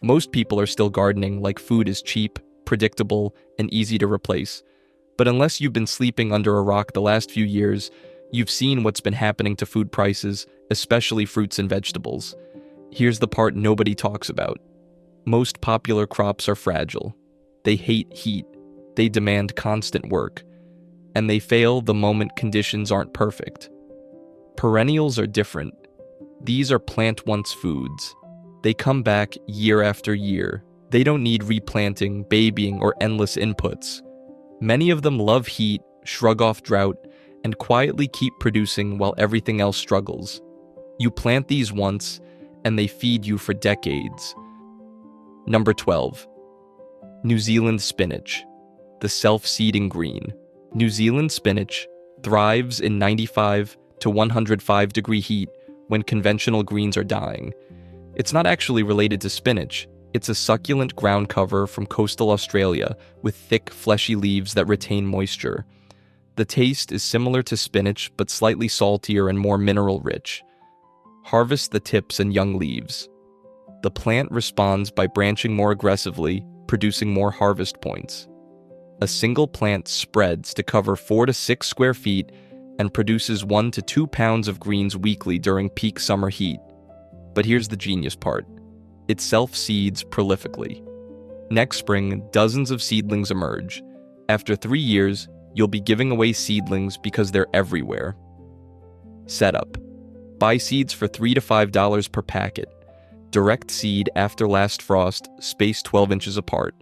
Most people are still gardening like food is cheap, predictable, and easy to replace. But unless you've been sleeping under a rock the last few years, you've seen what's been happening to food prices, especially fruits and vegetables. Here's the part nobody talks about. Most popular crops are fragile. They hate heat. They demand constant work. And they fail the moment conditions aren't perfect. Perennials are different. These are plant-once foods. They come back year after year. They don't need replanting, babying, or endless inputs. Many of them love heat, shrug off drought, and quietly keep producing while everything else struggles. You plant these once, and they feed you for decades. Number 12. New Zealand spinach, the self-seeding green. New Zealand spinach thrives in 95 to 105 degree heat when conventional greens are dying. It's not actually related to spinach. It's a succulent ground cover from coastal Australia with thick, fleshy leaves that retain moisture. The taste is similar to spinach, but slightly saltier and more mineral-rich. Harvest the tips and young leaves. The plant responds by branching more aggressively, producing more harvest points. A single plant spreads to cover 4 to 6 square feet and produces 1 to 2 pounds of greens weekly during peak summer heat. But here's the genius part. It self-seeds prolifically. Next spring, dozens of seedlings emerge. After 3 years, you'll be giving away seedlings because they're everywhere. Setup. Buy seeds for $3 to $5 per packet. Direct seed after last frost, spaced 12 inches apart.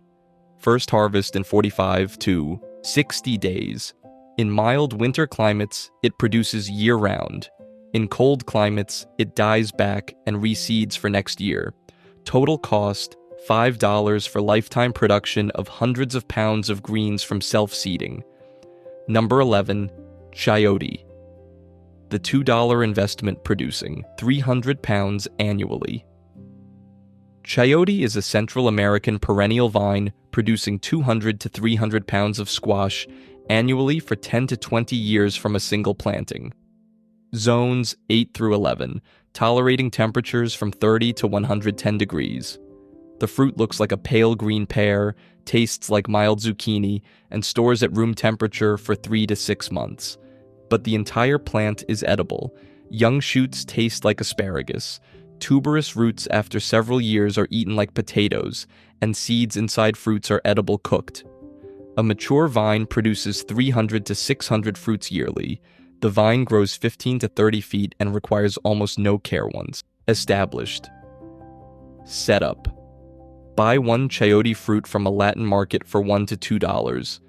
First harvest in 45 to 60 days. In mild winter climates, it produces year-round. In cold climates, it dies back and reseeds for next year. Total cost, $5 for lifetime production of hundreds of pounds of greens from self-seeding. Number 11, Chayote. The $2 investment producing 300 pounds annually. Chayote is a Central American perennial vine producing 200 to 300 pounds of squash annually for 10 to 20 years from a single planting. Zones 8 through 11, tolerating temperatures from 30 to 110 degrees. The fruit looks like a pale green pear, tastes like mild zucchini, and stores at room temperature for 3 to 6 months. But the entire plant is edible. Young shoots taste like asparagus. Tuberous roots after several years are eaten like potatoes, and seeds inside fruits are edible cooked. A mature vine produces 300 to 600 fruits yearly. The vine grows 15 to 30 feet and requires almost no care once established. Setup. Buy 1 chayote fruit from a Latin market for $1 to $2.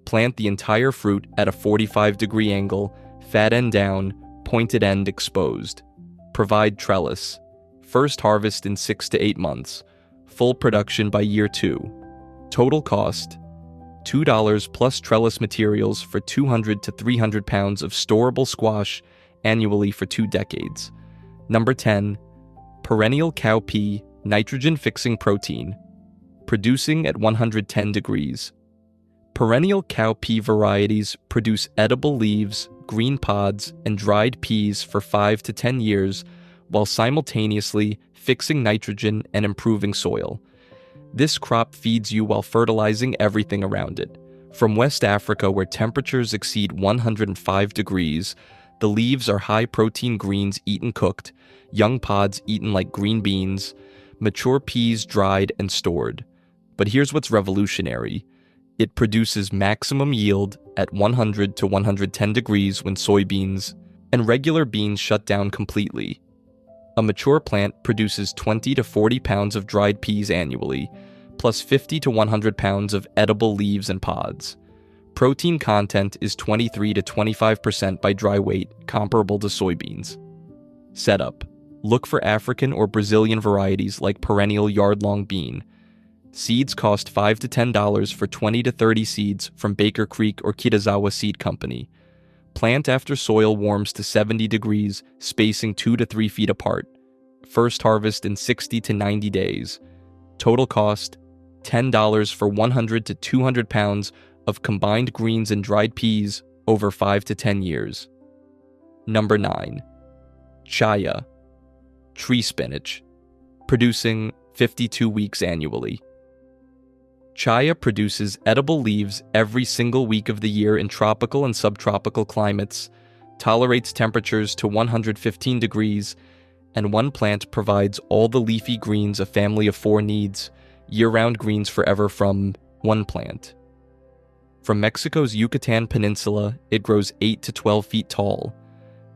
Plant the entire fruit at a 45-degree angle, fat end down, pointed end exposed. Provide trellis. First harvest in 6 to 8 months. Full production by year 2. Total cost, $2 plus trellis materials for 200 to 300 pounds of storable squash annually for 2 decades. Number 10, Perennial cowpea nitrogen-fixing protein, producing at 110 degrees. Perennial cowpea varieties produce edible leaves, green pods, and dried peas for 5 to 10 years, while simultaneously fixing nitrogen and improving soil. This crop feeds you while fertilizing everything around it. From West Africa, where temperatures exceed 105 degrees, the leaves are high-protein greens eaten cooked, young pods eaten like green beans, mature peas dried and stored. But here's what's revolutionary. It produces maximum yield at 100 to 110 degrees when soybeans and regular beans shut down completely. A mature plant produces 20 to 40 pounds of dried peas annually, plus 50 to 100 pounds of edible leaves and pods. Protein content is 23 to 25% by dry weight, comparable to soybeans. Setup. Look for African or Brazilian varieties like perennial yard-long bean. Seeds cost $5 to $10 for 20 to 30 seeds from Baker Creek or Kitazawa Seed Company. Plant after soil warms to 70 degrees, spacing 2 to 3 feet apart. First harvest in 60 to 90 days. Total cost, $10 for 100 to 200 pounds of combined greens and dried peas over 5 to 10 years. Number 9. Chaya, tree spinach, producing 52 weeks annually. Chaya produces edible leaves every single week of the year in tropical and subtropical climates, tolerates temperatures to 115 degrees, and one plant provides all the leafy greens a family of 4 needs, year-round greens forever from one plant. From Mexico's Yucatan Peninsula, it grows 8 to 12 feet tall.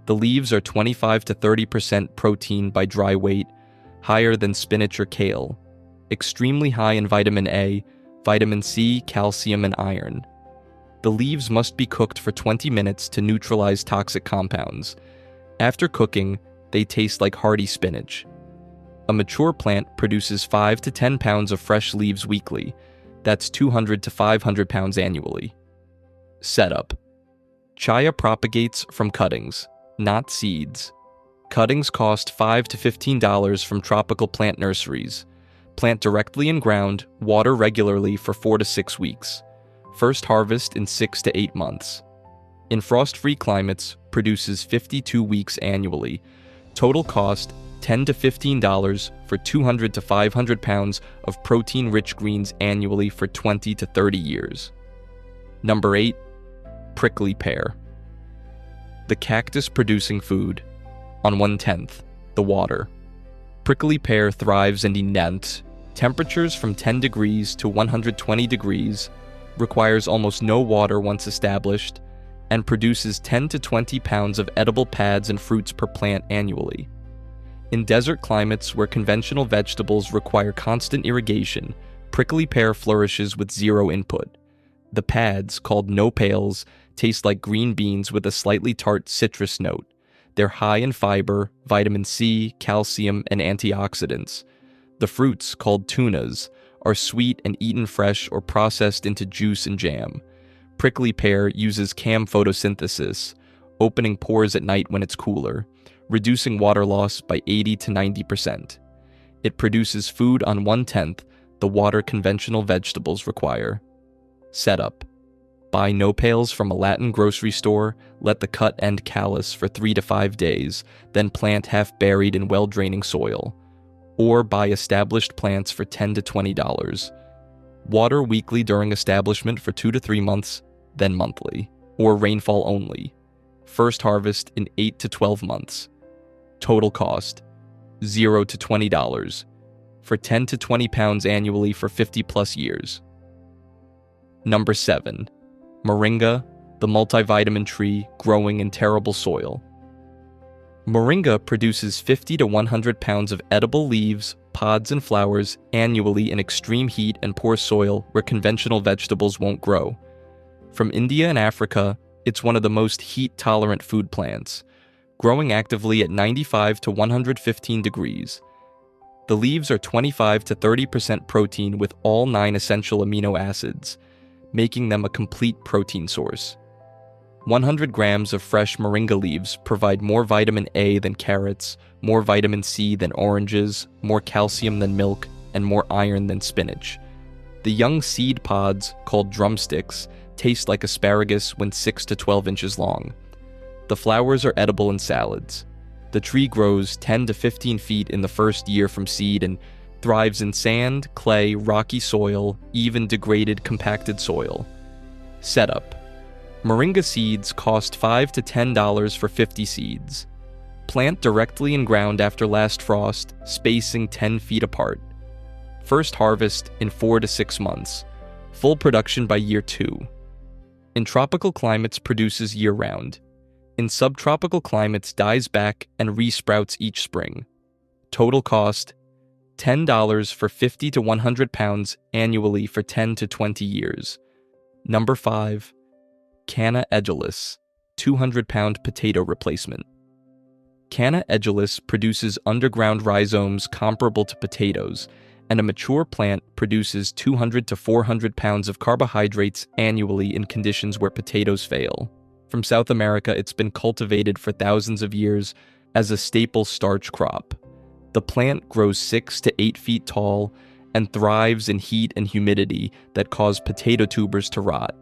The leaves are 25 to 30% protein by dry weight, higher than spinach or kale, extremely high in vitamin A, vitamin C, calcium, and iron. The leaves must be cooked for 20 minutes to neutralize toxic compounds. After cooking, they taste like hearty spinach. A mature plant produces 5 to 10 pounds of fresh leaves weekly. That's 200 to 500 pounds annually. Setup. Chaya propagates from cuttings, not seeds. Cuttings cost $5 to $15 from tropical plant nurseries. Plant directly in ground, water regularly for 4 to 6 weeks. First harvest in 6 to 8 months. In frost-free climates, produces 52 weeks annually. Total cost $10 to $15 for 200 to 500 pounds of protein-rich greens annually for 20 to 30 years. Number 8. Prickly pear. The cactus producing food. On 1/10, the water. Prickly pear thrives in indent. Temperatures from 10 degrees to 120 degrees, requires almost no water once established, and produces 10 to 20 pounds of edible pads and fruits per plant annually. In desert climates where conventional vegetables require constant irrigation, prickly pear flourishes with zero input. The pads, called nopales, taste like green beans with a slightly tart citrus note. They're high in fiber, vitamin C, calcium, and antioxidants. The fruits, called tunas, are sweet and eaten fresh or processed into juice and jam. Prickly pear uses cam photosynthesis, opening pores at night when it's cooler, reducing water loss by 80 to 90%. It produces food on 1/10 the water conventional vegetables require. Setup. Buy nopales from a Latin grocery store, let the cut end callus for 3 to 5 days, then plant half buried in well-draining soil. Or buy established plants for $10 to $20. Water weekly during establishment for 2 to 3 months, then monthly, or rainfall only. First harvest in 8 to 12 months. Total cost, $0 to $20, for 10 to 20 pounds annually for 50 plus years. Number 7. Moringa, the multivitamin tree growing in terrible soil. Moringa produces 50 to 100 pounds of edible leaves, pods, and flowers annually in extreme heat and poor soil where conventional vegetables won't grow. From India and Africa, it's one of the most heat-tolerant food plants, growing actively at 95 to 115 degrees. The leaves are 25 to 30% protein with all 9 essential amino acids, making them a complete protein source. 100 grams of fresh moringa leaves provide more vitamin A than carrots, more vitamin C than oranges, more calcium than milk, and more iron than spinach. The young seed pods, called drumsticks, taste like asparagus when 6 to 12 inches long. The flowers are edible in salads. The tree grows 10 to 15 feet in the first year from seed and thrives in sand, clay, rocky soil, even degraded compacted soil. Setup. Moringa seeds cost $5 to $10 for 50 seeds. Plant directly in ground after last frost, spacing 10 feet apart. First harvest in 4 to 6 months. Full production by year 2. In tropical climates produces year-round. In subtropical climates dies back and resprouts each spring. Total cost, $10 for 50 to 100 pounds annually for 10 to 20 years. Number 5. Canna edulis, 200-pound potato replacement. Canna edulis produces underground rhizomes comparable to potatoes, and a mature plant produces 200 to 400 pounds of carbohydrates annually in conditions where potatoes fail. From South America, it's been cultivated for thousands of years as a staple starch crop. The plant grows 6 to 8 feet tall and thrives in heat and humidity that cause potato tubers to rot.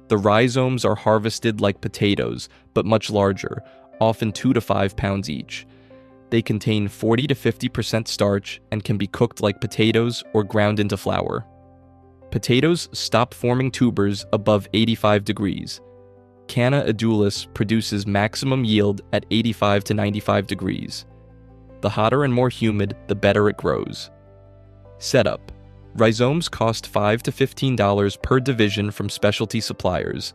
The rhizomes are harvested like potatoes, but much larger, often 2 to 5 pounds each. They contain 40 to 50% starch and can be cooked like potatoes or ground into flour. Potatoes stop forming tubers above 85 degrees. Canna edulis produces maximum yield at 85 to 95 degrees. The hotter and more humid, the better it grows. Setup. Rhizomes cost $5 to $15 per division from specialty suppliers.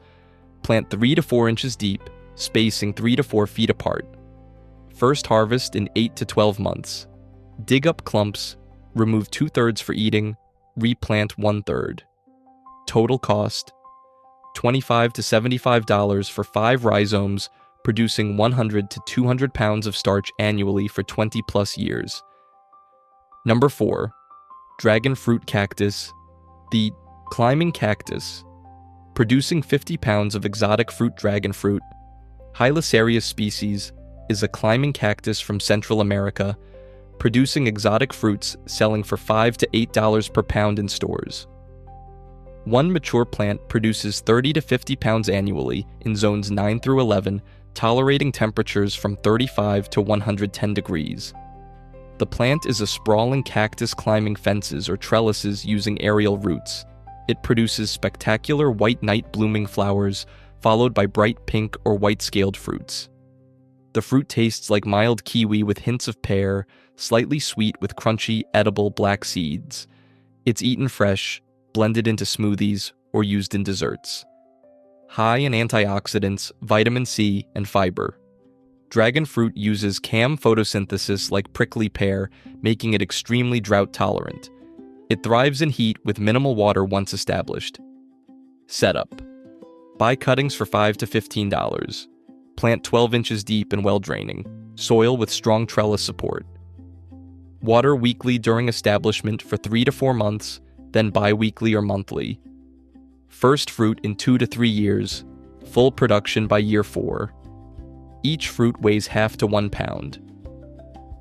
Plant 3 to 4 inches deep, spacing 3 to 4 feet apart. First harvest in 8 to 12 months. Dig up clumps, remove 2/3 for eating, replant 1/3. Total cost, $25 to $75 for 5 rhizomes, producing 100 to 200 pounds of starch annually for 20 plus years. Number 4. Dragon fruit cactus. The climbing cactus, producing 50 pounds of exotic fruit dragon fruit. Hylicarius species is a climbing cactus from Central America, producing exotic fruits selling for $5 to $8 per pound in stores. One mature plant produces 30 to 50 pounds annually in zones 9 through 11, tolerating temperatures from 35 to 110 degrees. The plant is a sprawling cactus climbing fences or trellises using aerial roots. It produces spectacular white night blooming flowers, followed by bright pink or white scaled fruits. The fruit tastes like mild kiwi with hints of pear, slightly sweet with crunchy, edible black seeds. It's eaten fresh, blended into smoothies, or used in desserts. High in antioxidants, vitamin C, and fiber. Dragon fruit uses CAM photosynthesis like prickly pear, making it extremely drought tolerant. It thrives in heat with minimal water once established. Setup. Buy cuttings for $5 to $15. Plant 12 inches deep and well draining. Soil with strong trellis support. Water weekly during establishment for 3 to 4 months, then bi-weekly or monthly. First fruit in 2 to 3 years. Full production by year 4. Each fruit weighs half to 1 pound.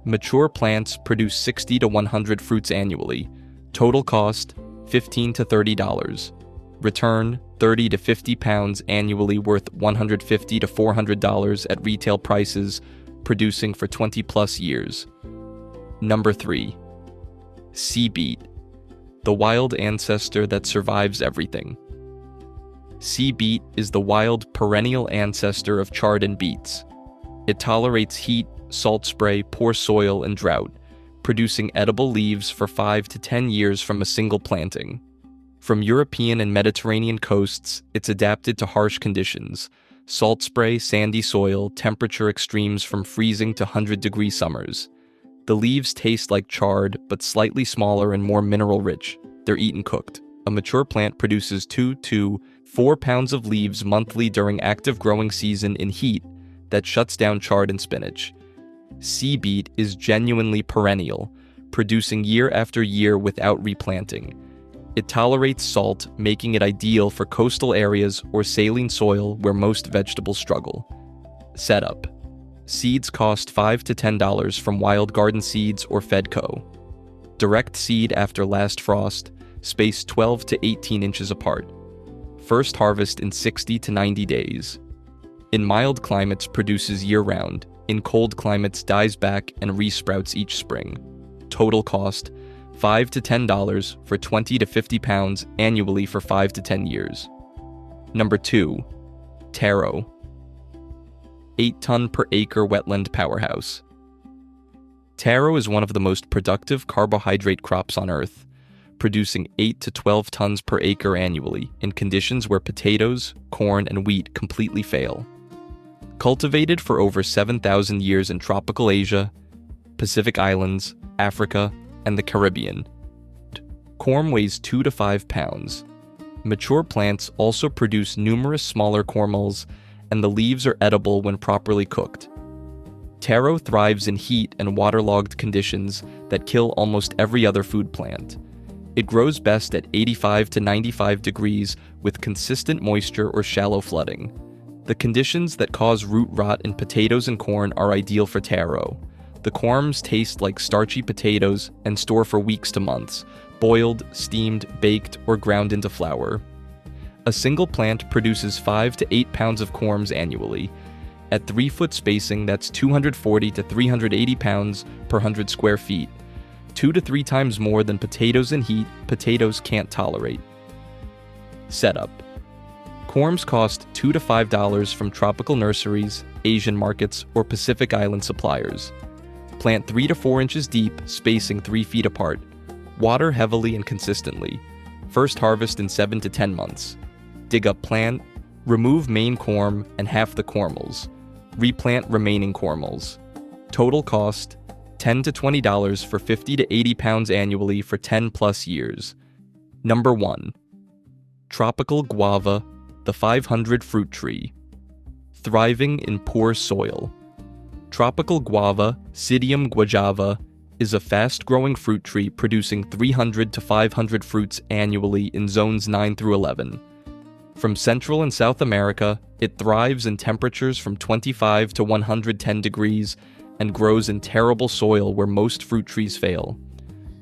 Mature plants produce 60 to 100 fruits annually. Total cost, $15 to $30. Return, 30 to 50 pounds annually worth $150 to $400 at retail prices, producing for 20 plus years. Number 3. Sea beet, the wild ancestor that survives everything. Sea beet is the wild perennial ancestor of chard and beets. It tolerates heat, salt spray, poor soil, and drought, producing edible leaves for 5 to 10 years from a single planting. From European and Mediterranean coasts, it's adapted to harsh conditions: salt spray, sandy soil, temperature extremes from freezing to 100-degree summers. The leaves taste like chard, but slightly smaller and more mineral-rich. They're eaten cooked. A mature plant produces 2 to 4 pounds of leaves monthly during active growing season in heat that shuts down chard and spinach. Sea beet is genuinely perennial, producing year after year without replanting. It tolerates salt, making it ideal for coastal areas or saline soil where most vegetables struggle. Setup. Seeds cost $5 to $10 from Wild Garden Seeds or Fedco. Direct seed after last frost, spaced 12 to 18 inches apart. First harvest in 60 to 90 days. In mild climates produces year-round. In cold climates dies back and resprouts each spring. Total cost, $5 to $10 for 20 to 50 pounds annually for 5 to 10 years. Number 2. Taro, 8-ton per acre wetland powerhouse. Taro is one of the most productive carbohydrate crops on Earth, producing 8 to 12 tons per acre annually in conditions where potatoes, corn, and wheat completely fail. Cultivated for over 7,000 years in tropical Asia, Pacific Islands, Africa, and the Caribbean. Corm weighs 2 to 5 pounds. Mature plants also produce numerous smaller cormels, and the leaves are edible when properly cooked. Taro thrives in heat and waterlogged conditions that kill almost every other food plant. It grows best at 85 to 95 degrees with consistent moisture or shallow flooding. The conditions that cause root rot in potatoes and corn are ideal for taro. The corms taste like starchy potatoes and store for weeks to months, boiled, steamed, baked, or ground into flour. A single plant produces 5 to 8 pounds of corms annually. At 3-foot spacing, that's 240 to 380 pounds per 100 square feet. 2 to 3 times more than potatoes in heat potatoes can't tolerate. Setup. Corms cost $2 to $5 from tropical nurseries, Asian markets, or Pacific Island suppliers. Plant 3 to 4 inches deep, spacing 3 feet apart. Water heavily and consistently. First harvest in 7 to 10 months. Dig up plant, remove main corm and half the cormels. Replant remaining cormels. Total cost, $10 to $20 for 50 to 80 pounds annually for 10 plus years. Number 1. Tropical guava, the 500 fruit tree. Thriving in poor soil. Tropical guava, Psidium guajava, is a fast-growing fruit tree producing 300 to 500 fruits annually in zones 9 through 11. From Central and South America, it thrives in temperatures from 25 to 110 degrees and grows in terrible soil where most fruit trees fail.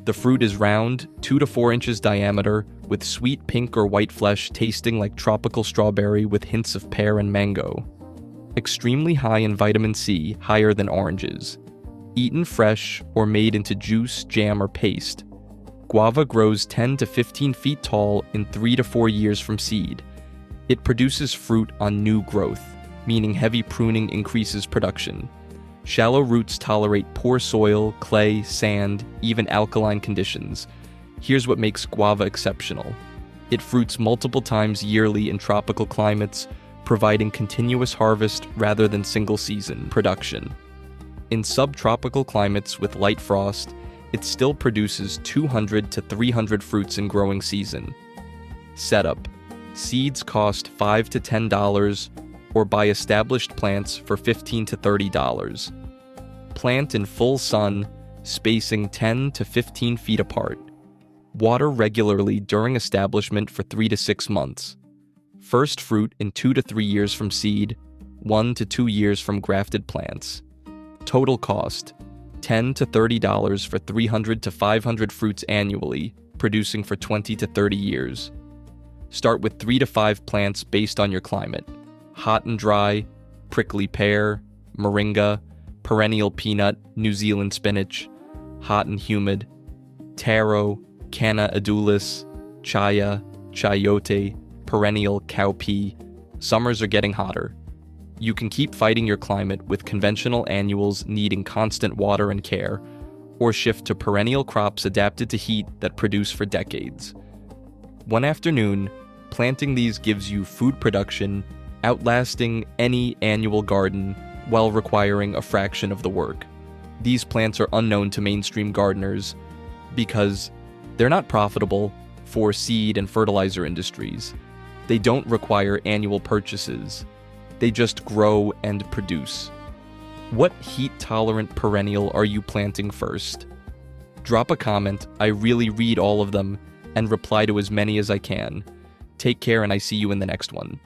The fruit is round, 2 to 4 inches diameter, with sweet pink or white flesh tasting like tropical strawberry with hints of pear and mango. Extremely high in vitamin C, higher than oranges. Eaten fresh or made into juice, jam, or paste. Guava grows 10 to 15 feet tall in 3 to 4 years from seed. It produces fruit on new growth, meaning heavy pruning increases production. Shallow roots tolerate poor soil, clay, sand, even alkaline conditions. Here's what makes guava exceptional. It fruits multiple times yearly in tropical climates, providing continuous harvest rather than single-season production. In subtropical climates with light frost, it still produces 200 to 300 fruits in growing season. Setup. Seeds cost $5 to $10, or buy established plants for $15 to $30. Plant in full sun, spacing 10 to 15 feet apart. Water regularly during establishment for 3 to 6 months. First fruit in 2 to 3 years from seed, 1 to 2 years from grafted plants. Total cost, $10 to $30 for 300 to 500 fruits annually, producing for 20 to 30 years. Start with 3 to 5 plants based on your climate. Hot and dry, prickly pear, Moringa, perennial peanut, New Zealand spinach. Hot and humid, Taro, Canna edulis, Chaya, Chayote, perennial cowpea. Summers are getting hotter. You can keep fighting your climate with conventional annuals needing constant water and care, or shift to perennial crops adapted to heat that produce for decades. One afternoon, planting these gives you food production, outlasting any annual garden while requiring a fraction of the work. These plants are unknown to mainstream gardeners because they're not profitable for seed and fertilizer industries. They don't require annual purchases. They just grow and produce. What heat-tolerant perennial are you planting first? Drop a comment. I really read all of them and reply to as many as I can. Take care, and I see you in the next one.